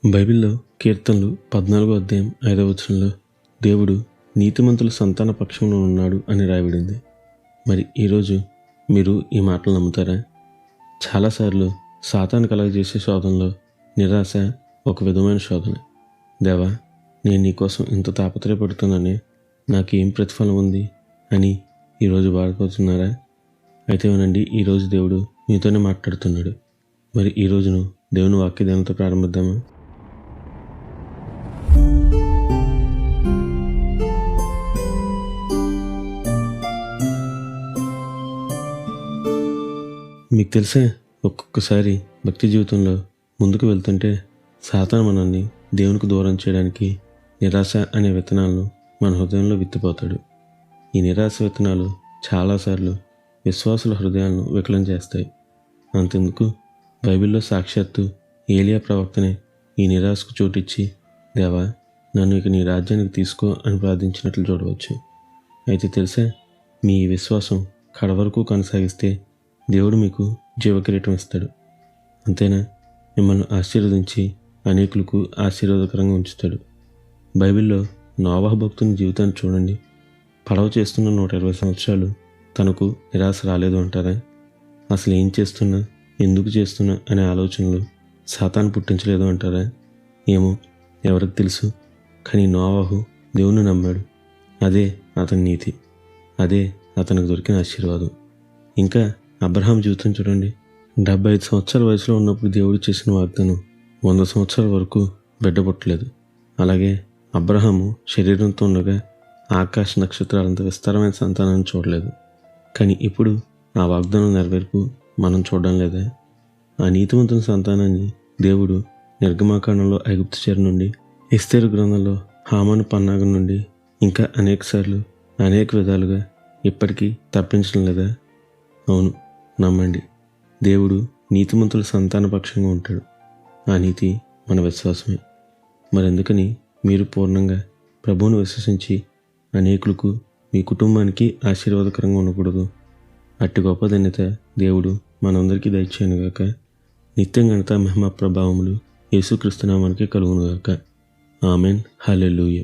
బైబిల్లో కీర్తనలు 14వ అధ్యాయం 5వ వచనంలో దేవుడు నీతిమంతుల సంతాన పక్షంలో ఉన్నాడు అని రాయబడింది. మరి ఈరోజు మీరు ఈ మాటలు నమ్ముతారా? చాలాసార్లు సాతాను కలగజేసే శోధనలో నిరాశ ఒక విధమైన శోధన. దేవా, నేను నీకోసం ఇంత తాపత్రయపడుతున్నానే, నాకు ఏం ప్రతిఫలం ఉంది అని ఈరోజు బాధపడుతున్నారా? అయితే వినండి, ఈరోజు దేవుడు మీతోనే మాట్లాడుతున్నాడు. మరి ఈ రోజును దేవుని వాక్యధ్యానంతో ప్రారంభిద్దామా? మీకు తెలిసే, ఒక్కొక్కసారి భక్తి జీవితంలో ముందుకు వెళ్తుంటే సాతాను మనల్ని దేవునికి దూరం చేయడానికి నిరాశ అనే విత్తనాలను మన హృదయంలో విత్తిపోతాడు. ఈ నిరాశ విత్తనాలు చాలాసార్లు విశ్వాసుల హృదయాలను వికలం చేస్తాయి. అంతెందుకు, బైబిల్లో సాక్షాత్తు ఏలియా ప్రవక్తనే ఈ నిరాశకు చోటిచ్చి, దేవా, నన్ను ఇక నీ రాజ్యానికి తీసుకో అని ప్రార్థించినట్లు చూడవచ్చు. అయితే తెలుసా, మీ విశ్వాసం కడవరకు కొనసాగిస్తే దేవుడు మీకు జీవకిరీటం ఇస్తాడు. అంతేనా, మిమ్మల్ని ఆశీర్వదించి అనేకులకు ఆశీర్వాదకరంగా ఉంచుతాడు. బైబిల్లో నోవహు భక్తుని జీవితాన్ని చూడండి. పడవ చేస్తున్న 120 సంవత్సరాలు తనకు నిరాశ రాలేదు అంటారా? అసలు ఏం చేస్తున్నా, ఎందుకు చేస్తున్నా అనే ఆలోచనలు సాతాను పుట్టించలేదు అంటారా? ఏమో, ఎవరికి తెలుసు. కానీ నోవహు దేవుని నమ్మాడు. అదే అతని నీతి, అదే అతనికి దొరికిన ఆశీర్వాదం. ఇంకా అబ్రహాం జీవితం చూడండి. 75 సంవత్సరాల వయసులో ఉన్నప్పుడు దేవుడు చేసిన వాగ్దానం 100 సంవత్సరాల వరకు బిడ్డ పుట్టలేదు. అలాగే అబ్రహాము శరీరంతో ఉండగా ఆకాశ నక్షత్రాలంత విస్తారమైన సంతానాన్ని చూడలేదు. కానీ ఇప్పుడు ఆ వాగ్దానం నెరవేర్పు మనం చూడడం లేదా? ఆ నీతివంతుని సంతానాన్ని దేవుడు నిర్గమాకాండంలో ఐగుప్తు చెర నుండి, ఎస్తేరు గ్రంథంలో హామాను పన్నాగం నుండి, ఇంకా అనేక విధాలుగా ఇప్పటికీ తప్పించడం లేదా? అవును, నమ్మండి, దేవుడు నీతిమంతుల సంతాన పక్షంగా ఉంటాడు. ఆ నీతి మన విశ్వాసమే. మరెందుకని మీరు పూర్ణంగా ప్రభువును విశ్వసించి అనేకులకు, మీ కుటుంబానికి ఆశీర్వాదకరంగా ఉండకూడదు? అట్టి గొప్ప ధన్యత దేవుడు మనందరికీ దయచేయనుగాక. నిత్యం ఘనత, మహిమ, ప్రభావములు యేసుక్రీస్తు నామానికి కలుగునుగాక. ఆమెన్. హల్లెలూయా.